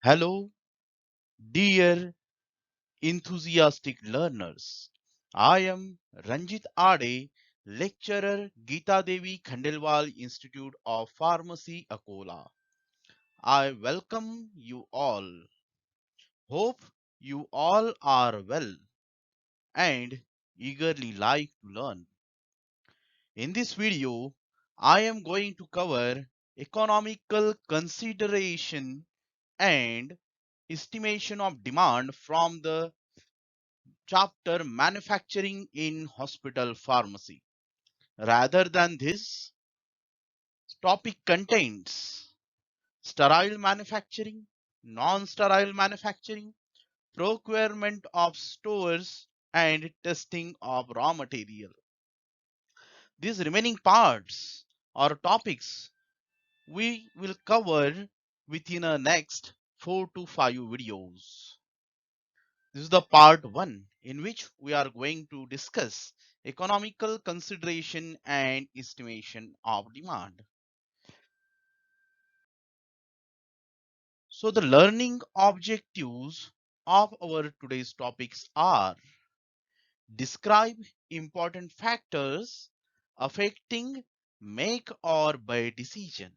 Hello, dear enthusiastic learners. I am Ranjit Ade, lecturer Geeta Devi Khandelwal Institute of Pharmacy, Akola. I welcome you all. Hope you all are well and eagerly like to learn. In this video, I am going to cover economical consideration and estimation of demand from the chapter Manufacturing in Hospital Pharmacy. Rather than this, topic contains sterile manufacturing, non-sterile manufacturing, procurement of stores, and testing of raw material. These remaining parts or topics we will cover within the next 4 to 5 videos. This is the part 1 in which we are going to discuss economical consideration and estimation of demand. So the learning objectives of our today's topics are: describe important factors affecting make or buy decision.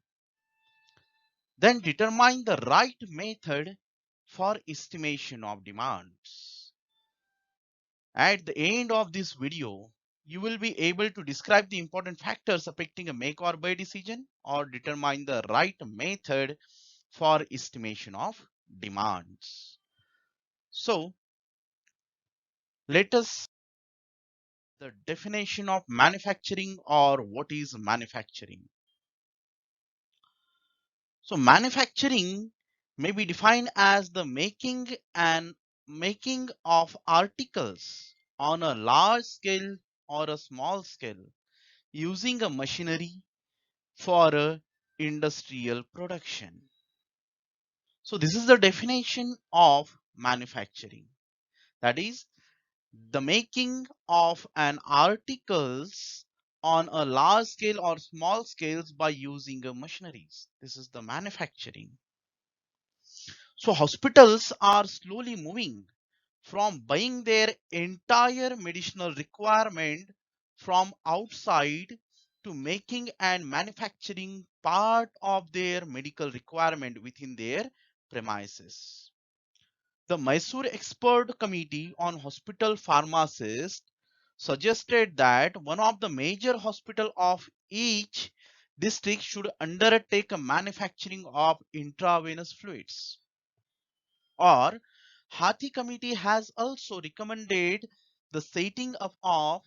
Then determine the right method for estimation of demands. At the end of this video, you will be able to describe the important factors affecting a make or buy decision or determine the right method for estimation of demands. So let us the definition of manufacturing or what is manufacturing. So manufacturing may be defined as the making of articles on a large scale or a small scale using a machinery for a industrial production. So this is the definition of manufacturing. That is the making of an articles on a large scale or small scales by using a machineries. This is the manufacturing. So hospitals are slowly moving from buying their entire medicinal requirement from outside to making and manufacturing part of their medical requirement within their premises. The Mysore Expert Committee on Hospital Pharmacists suggested that one of the major hospital of each district should undertake a manufacturing of intravenous fluids. Or Hathi Committee has also recommended the setting up of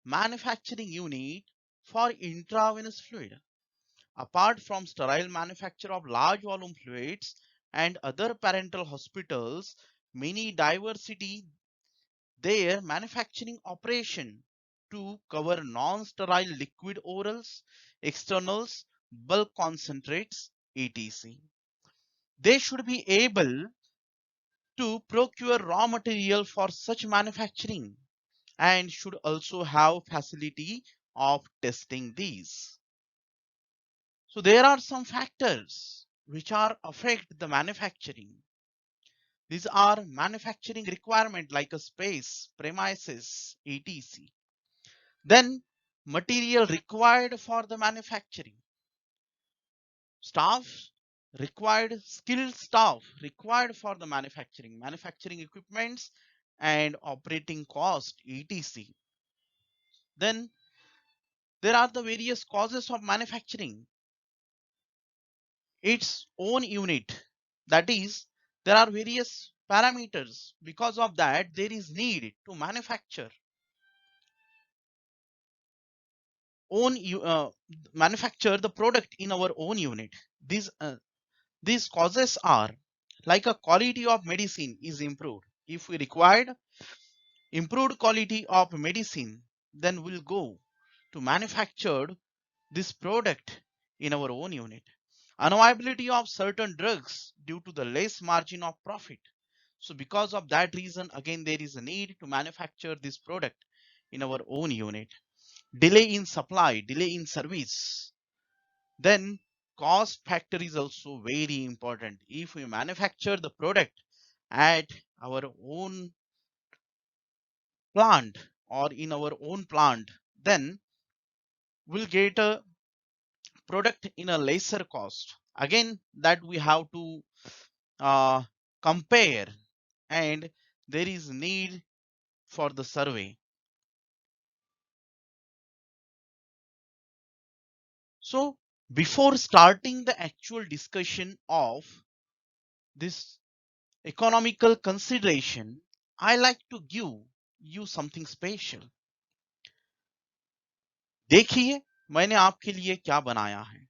manufacturing unit for intravenous fluid. Apart from sterile manufacture of large volume fluids and other parental hospitals, many diversity their manufacturing operation to cover non-sterile liquid orals, externals, bulk concentrates, etc. They should be able to procure raw material for such manufacturing and should also have facility of testing these. So there are some factors which are affect the manufacturing. These are manufacturing requirement like a space, premises, etc. Then material required for the manufacturing. Staff required, skilled staff required for the manufacturing equipments and operating cost, etc. Then there are the various causes of manufacturing its own unit. That is, there are various parameters. Because of that, there is need to own manufacture the product in our own unit. These causes are like a quality of medicine is improved. If we required improved quality of medicine, then we'll go to manufacture this product in our own unit. Unavailability of certain drugs due to the less margin of profit. So because of that reason, again, there is a need to manufacture this product in our own unit. Delay in supply, delay in service. Then cost factor is also very important. If we manufacture the product at our own plant or in our own plant, then we'll get a product in a lesser cost. Again, that we have to uh, compare, and there is need for the survey. So before starting the actual discussion of this economical consideration, I like to give you something special. देखिए मैंने आपके लिए क्या बनाया है.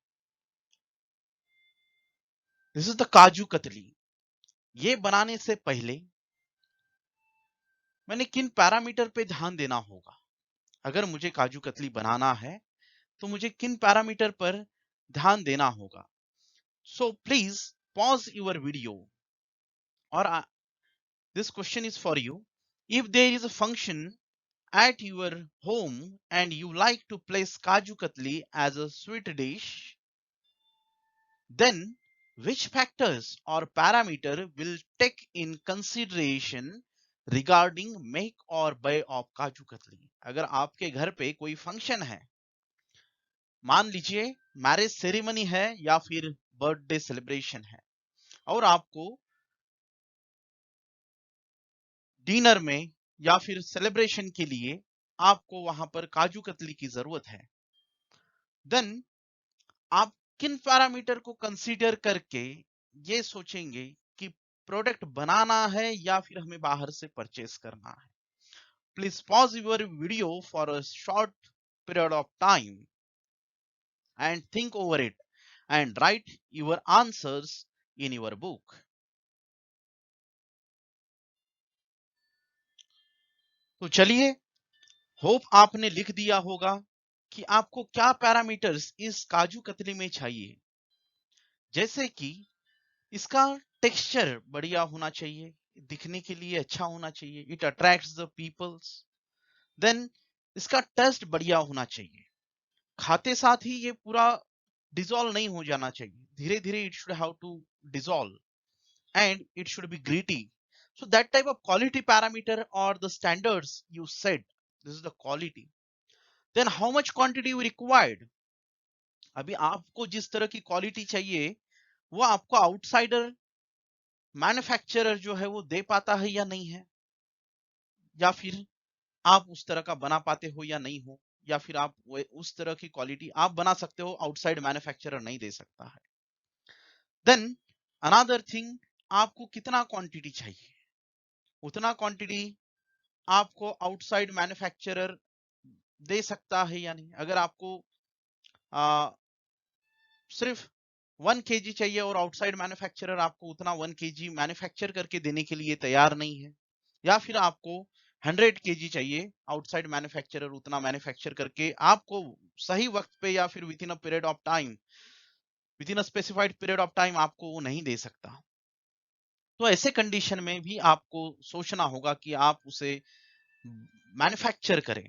This is the kaju katli. ये बनाने से पहले मैंने किन पैरामीटर पे ध्यान देना होगा. अगर मुझे काजू कतली बनाना है तो मुझे किन पैरामीटर पर ध्यान देना होगा. So please pause your video. और this question is for you. If there is a function at your home and you like to place kaju katli as a sweet dish, then which factors or parameter will take in consideration regarding make or buy of kaju katli. अगर आपके घर पे कोई function है, मान लीजिए marriage ceremony है या फिर बर्थडे सेलिब्रेशन है, और आपको डिनर में या फिर सेलिब्रेशन के लिए आपको वहां पर काजू कतली की जरूरत है, देन आप किन पैरामीटर को कंसीडर करके ये सोचेंगे कि प्रोडक्ट बनाना है या फिर हमें बाहर से परचेस करना है. Please pause your video for a short period of time and think over it and right your answers in your book. तो चलिए, होप आपने लिख दिया होगा कि आपको क्या पैरामीटर्स इस काजू कतली में चाहिए. जैसे कि इसका टेक्सचर बढ़िया होना चाहिए, दिखने के लिए अच्छा होना चाहिए, it attracts the peoples. Then इसका टेस्ट बढ़िया होना चाहिए, खाते साथ ही ये पूरा डिसॉल्व नहीं हो जाना चाहिए, धीरे धीरे it should have to dissolve, and it should be gritty. So that type of quality parameter or the standards you said, this is the quality. Then how much quantity you required. अभी आपको जिस तरह की quality चाहिए वो आपको outsider manufacturer जो है वो दे पाता है या नहीं है, या फिर आप उस तरह का बना पाते हो या नहीं हो, या फिर आप उस तरह की क्वालिटी आप बना सकते हो, आउटसाइड मैन्युफैक्चरर नहीं दे सकता है. देन अनदर थिंग, आपको कितना क्वांटिटी चाहिए, उतना क्वांटिटी आपको आउटसाइड मैन्युफैक्चरर दे सकता है या नहीं. अगर आपको सिर्फ 1 kg चाहिए और आउटसाइड मैन्युफैक्चरर आपको उतना 1 kg मैन्युफैक्चर करके देने के लिए तैयार नहीं है, या फिर आपको 100 kg चाहिए, आउटसाइड मैन्युफैक्चरर उतना मैन्युफैक्चर करके आपको सही वक्त पे या फिर with in a period of time, with in a specified period of time आपको वो नहीं दे सकता. तो ऐसे कंडीशन में भी आपको सोचना होगा कि आप उसे मैन्युफैक्चर करें.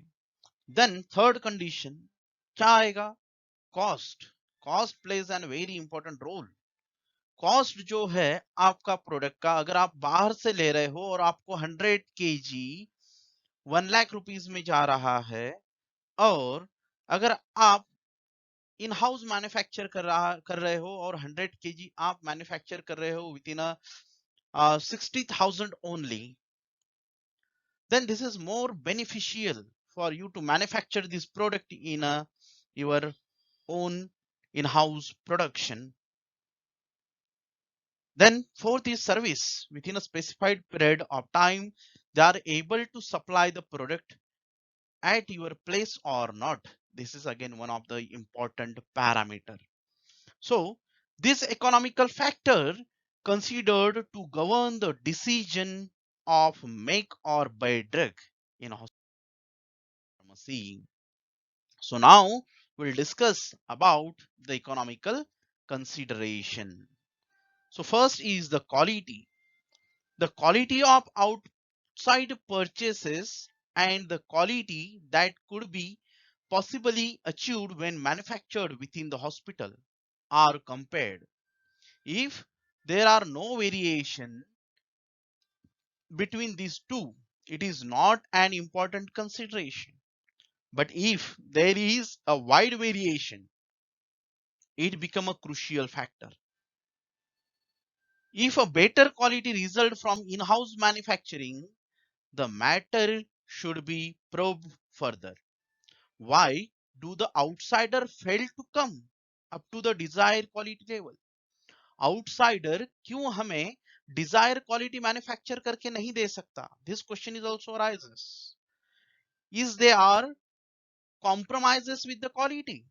देन थर्ड कंडीशन क्या आएगा, cost. Cost plays an very important role. Cost जो है आपका प्रोडक्ट का, अगर आप बाहर से ले रहे हो और आपको 100 kg 1 लाख रुपीज में जा रहा है, और अगर आप इन हाउस मैन्युफैक्चर कर रहे हो और 100 kg आप मैन्युफैक्चर कर रहे हो with in 60,000 only, then this is more beneficial for you to manufacture this product in your own in-house production. Then fourth is service. Within a specified period of time, they are able to supply the product at your place or not. This is again one of the important parameter. So this economical factor considered to govern the decision of make or buy drug in pharmacy. So now we'll discuss about the economical consideration. So first is the quality. The quality of outside purchases and the quality that could be possibly achieved when manufactured within the hospital. are compared. If there are no variation between these two, it is not an important consideration. But if there is a wide variation, it becomes a crucial factor. If a better quality result from in-house manufacturing, the matter should be probed further. Why do the outsider fail to come up to the desired quality level? Outsider क्यों हमें Dzire quality manufacture करके नहीं दे सकता? This question is also arises. Is there are compromises with the quality?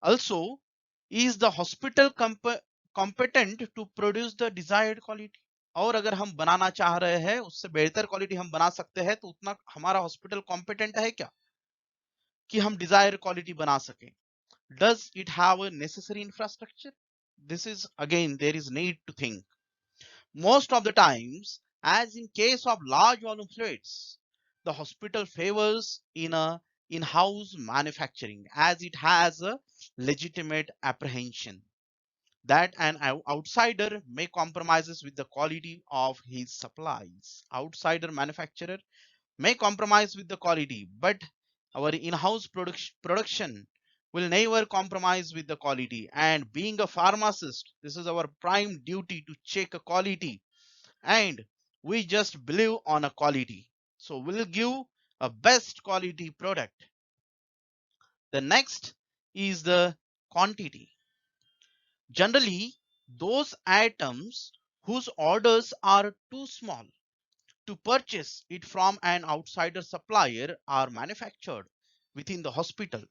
Also, is the hospital competent to produce the desired quality? और अगर हम बनाना चाह रहे हैं, उससे बेहतर क्वालिटी हम बना सकते हैं, तो उतना हमारा हॉस्पिटल कॉम्पिटेंट है क्या कि हम डिजायर क्वालिटी बना सकें? Does it have a necessary infrastructure? This is again there is need to think. Most of the times, as in case of large volume fluids, the hospital favors in-house manufacturing as it has a legitimate apprehension that an outsider may compromises with the quality of his supplies. Outsider manufacturer may compromise with the quality, but our in-house production will never compromise with the quality. And being a pharmacist, this is our prime duty to check a quality, and we just believe on a quality, so we'll give a best quality product. The next is the quantity. Generally, those items whose orders are too small to purchase it from an outsider supplier are manufactured within the hospital.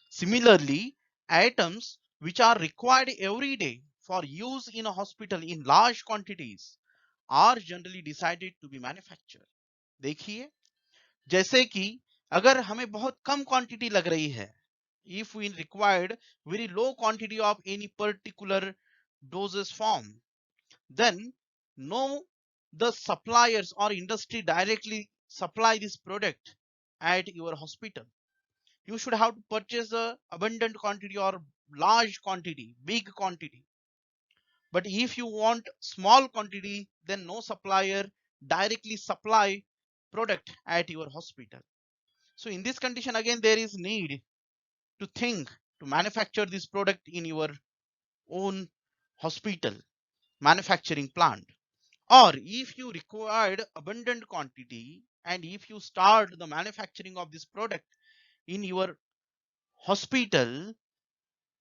Similarly, items which are required every day for use in a hospital in large quantities are generally decided to be manufactured. देखिए, जैसे कि अगर हमें बहुत कम quantity लग रही है, if we required very low quantity of any particular doses form, then no, the suppliers or industry directly supply this product at your hospital. You should have to purchase a abundant quantity or large quantity, big quantity. But if you want small quantity, then no supplier directly supply product at your hospital. So in this condition, again, there is need to think to manufacture this product in your own hospital manufacturing plant. Or if you required abundant quantity and if you start the manufacturing of this product in your hospital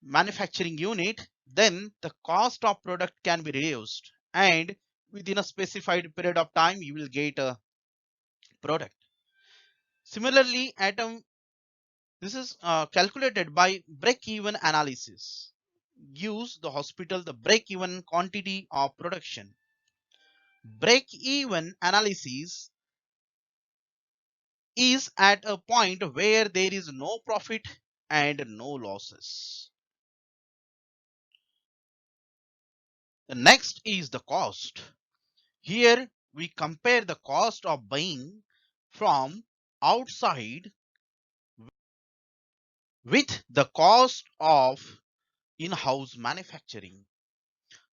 manufacturing unit, then the cost of product can be reduced and within a specified period of time you will get a product. Similarly, this is calculated by break-even analysis. Gives the hospital the break-even quantity of production. Break-even analysis is at a point where there is no profit and no losses. The next is the cost. Here we compare the cost of buying from outside with the cost of in-house manufacturing.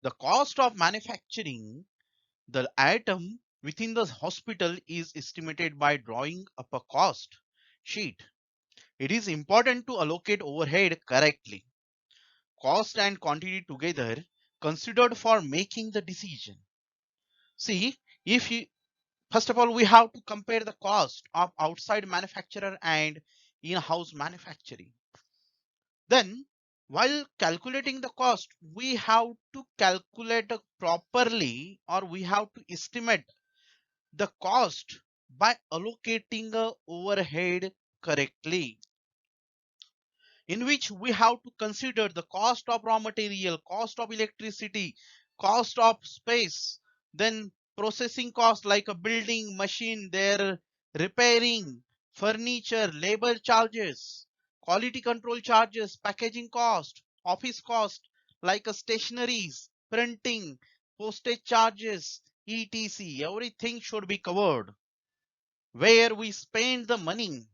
The cost of manufacturing the item within the hospital is estimated by drawing up a cost sheet. It is important to allocate overhead correctly. Cost and quantity together considered for making the decision. See, if you first of all we have to compare the cost of outside manufacturer and in-house manufacturing. Then while calculating the cost, we have to calculate properly, or we have to estimate the cost by allocating a overhead correctly, in which we have to consider the cost of raw material, cost of electricity, cost of space, then processing cost like a building, machine, their repairing, furniture, labor charges, quality control charges, packaging cost, office cost like a stationaries, printing, postage charges, etc. Everything should be covered. Where we spend the money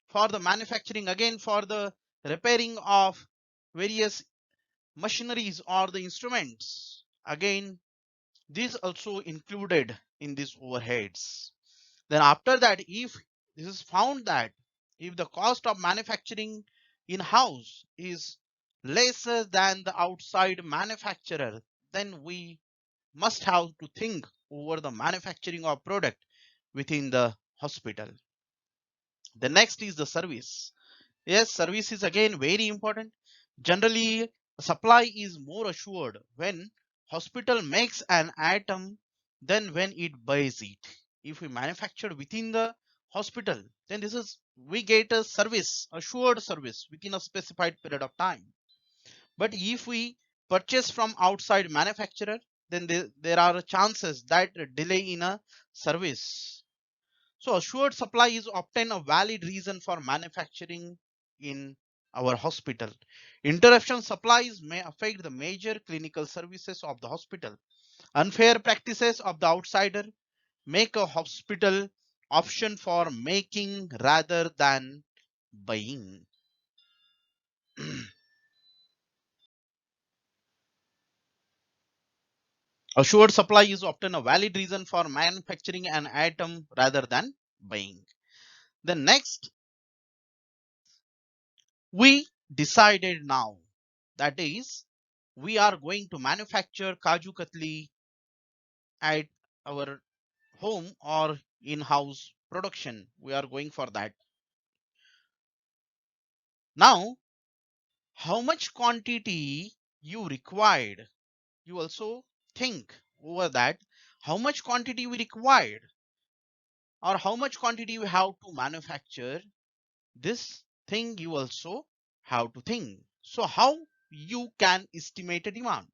for the manufacturing, again for the repairing of various machineries or the instruments. Again, these also included in these overheads. Then after that, if this is found that if the cost of manufacturing in-house is lesser than the outside manufacturer, then we must have to think over the manufacturing of product within the hospital. The next is the service. Yes, service is again very important. Generally, supply is more assured when hospital makes an item than when it buys it. If we manufacture within the hospital, then this is we get a service, assured service within a specified period of time. But if we purchase from outside manufacturer, then there are chances that delay in a service. So assured supply is often a valid reason for manufacturing in our hospital. Interruption supplies may affect the major clinical services of the hospital. Unfair practices of the outsider make a hospital option for making rather than buying. Assured supply is often a valid reason for manufacturing an item rather than buying. The next, we decided now, that is, we are going to manufacture Kaju Katli at our home or in-house production. We are going for that. Now, how much quantity you required? You also think over that. How much quantity we required or how much quantity you have to manufacture? This thing you also have to think. So how you can estimate a demand?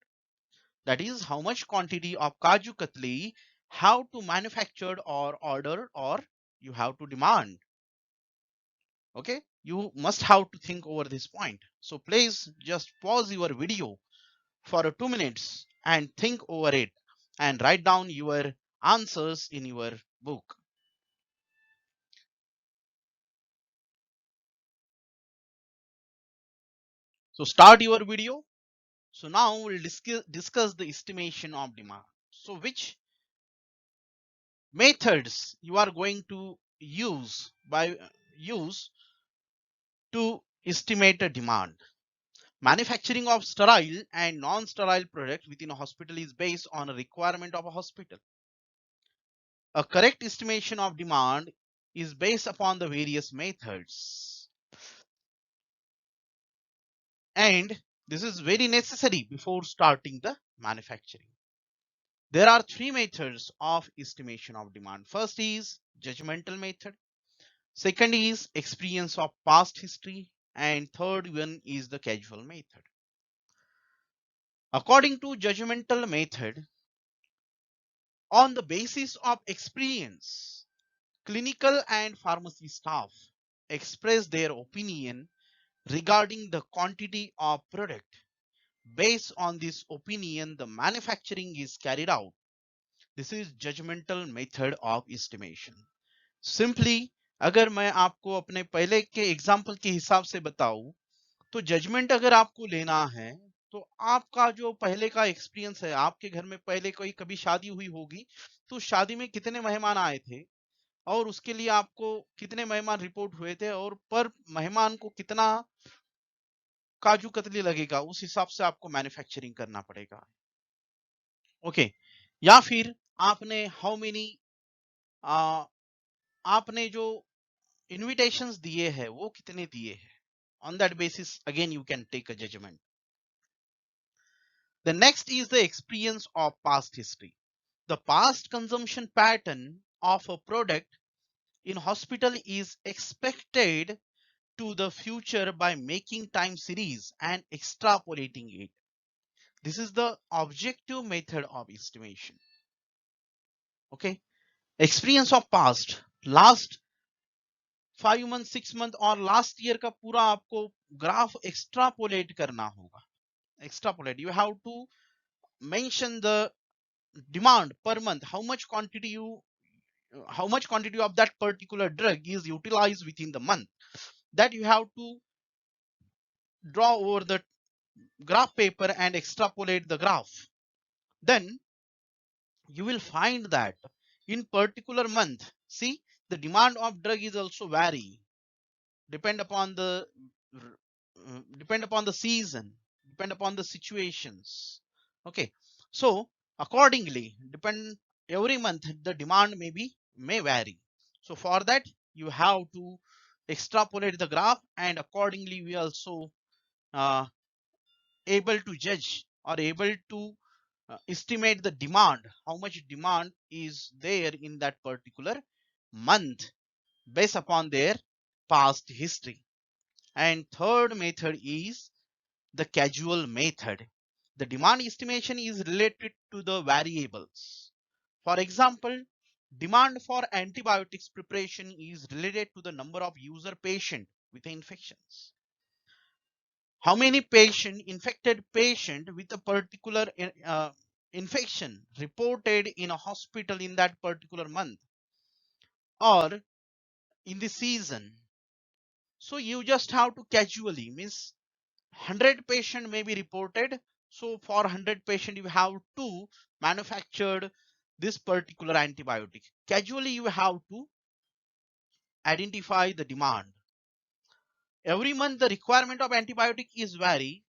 That is how much quantity of Kaju Katli have to manufactured or ordered or you have to demand. Okay, you must have to think over this point. So please just pause your video for 2 minutes and think over it and write down your answers in your book. So start your video. So now we'll discuss the estimation of demand. So which methods you are going to use to estimate a demand. Manufacturing of sterile and non-sterile products within a hospital is based on a requirement of a hospital. A correct estimation of demand is based upon the various methods. And this is very necessary before starting the manufacturing. There are three methods of estimation of demand. First is judgmental method. Second is experience of past history. And third one is the casual method. According to judgmental method, on the basis of experience, clinical and pharmacy staff express their opinion regarding the quantity of product. Based on this opinion, the manufacturing is carried out. This is judgmental method of estimation. Simply, अगर मैं आपको अपने पहले के example के हिसाब से बताऊं, तो जजमेंट अगर आपको लेना है तो आपका जो पहले का एक्सपीरियंस है, आपके घर में पहले कोई कभी शादी हुई होगी, तो शादी में कितने मेहमान आए थे और उसके लिए आपको कितने मेहमान रिपोर्ट हुए थे और पर मेहमान को कितना काजू कतली लगेगा, उस हिसाब से आपको मैन्युफैक्चरिंग करना पड़ेगा. ओके, या फिर आपने हाउ मेनी आपने जो इनविटेशंस दिए हैं वो कितने दिए हैं. On that basis, again you can take a judgment. The next is the experience of past history. The past consumption pattern of a product in hospital is expected to the future by making time series and extrapolating it. This is the objective method of estimation. Okay, experience of past, last 5 months 6 month और last year का पूरा आपको graph extrapolate करना होगा. Extrapolate, you have to mention the demand per month, how much quantity of that particular drug is utilized within the month, that you have to draw over the graph paper and extrapolate the graph, then you will find that in particular month, see, the demand of drug is also vary, depend upon the depend upon the season, depend upon the situations. Okay, so accordingly, depend every month the demand may vary. So for that you have to extrapolate the graph, and accordingly we also uh, able to judge or able to estimate the demand, how much demand is there in that particular month based upon their past history. And third method is the causal method. The demand estimation is related to the variables. For example, demand for antibiotics preparation is related to the number of user patient with infections. How many infected patient with a particular infection reported in a hospital in that particular month or in the season. So you just have to casually, means 100 patient may be reported. So for 100 patient you have to manufactured this particular antibiotic. Casually you have to identify the demand. Every month the requirement of antibiotic is vary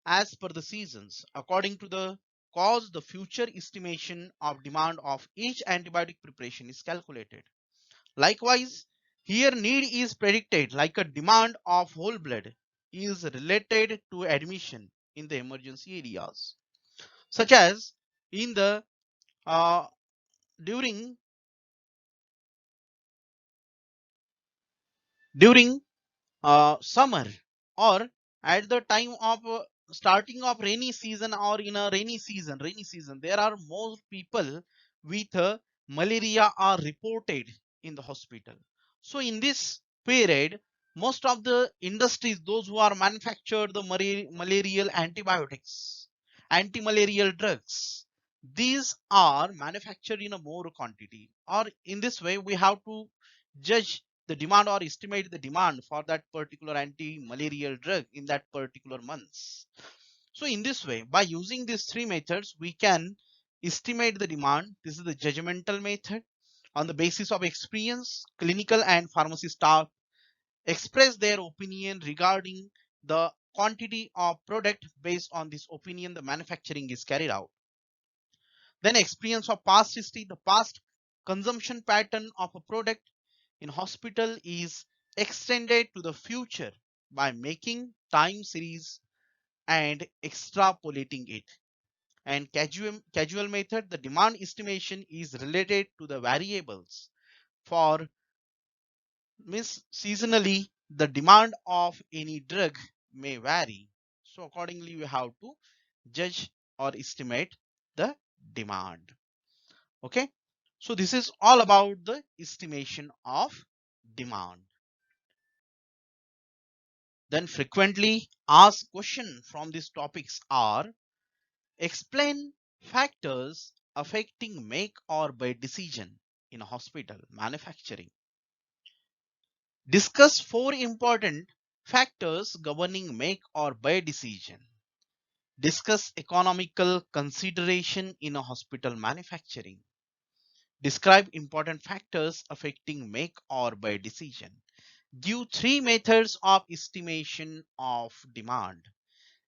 as per the seasons. According to the cause, the future estimation of demand of each antibiotic preparation is calculated. Likewise, here need is predicted, like a demand of whole blood is related to admission in the emergency areas, such as in the uh, during during summer, or at the time of starting of rainy season, or in a rainy season there are more people with malaria are reported in the hospital. So in this period, most of the industries, those who are manufactured the malarial antibiotics, anti-malarial drugs, these are manufactured in a more quantity, or in this way we have to judge the demand or estimate the demand for that particular anti-malarial drug in that particular months. So in this way, by using these three methods, we can estimate the demand. This is the judgmental method. On the basis of experience, clinical and pharmacy staff express their opinion regarding the quantity of product. Based on this opinion, the manufacturing is carried out. Then experience of past history, the past consumption pattern of a product in hospital is extended to the future by making time series and extrapolating it. And causal method, the demand estimation is related to the variables. For means seasonally, the demand of any drug may vary. So accordingly, we have to judge or estimate the demand. Okay. So this is all about the estimation of demand. Then frequently asked questions from these topics are: explain factors affecting make or buy decision in a hospital manufacturing. Discuss four important factors governing make or buy decision. Discuss economical consideration in a hospital manufacturing. Describe important factors affecting make or buy decision. Give three methods of estimation of demand.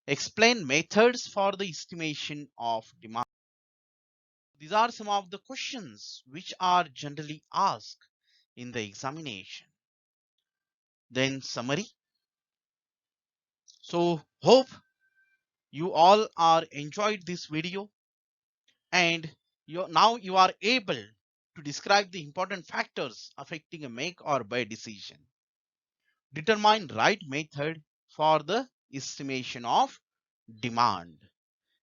Explain methods for the estimation of demand. These are some of the questions which are generally asked in the examination. Then summary. So hope you all are enjoyed this video, and now you are able to describe the important factors affecting a make or buy decision. Determine right method for the estimation of demand.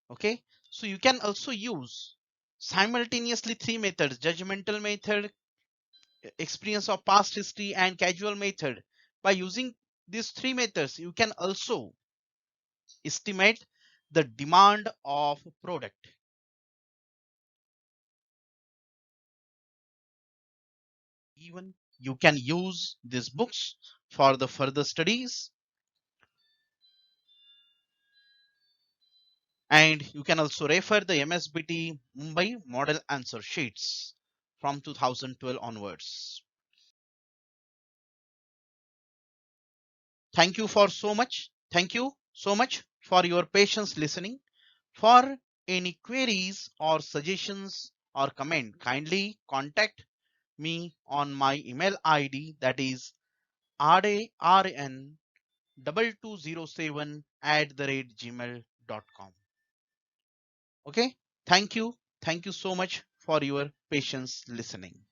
Okay, so you can also use simultaneously three methods: judgmental method, experience of past history, and causal method. By using these three methods, you can also estimate the demand of product. Even you can use these books for the further studies. And you can also refer the MSBT Mumbai model answer sheets from 2012 onwards. Thank you for so much. Thank you so much for your patience listening. For any queries or suggestions or comment, kindly contact me on my email ID, that is rarn2207@gmail.com. Okay. Thank you. Thank you so much for your patience listening.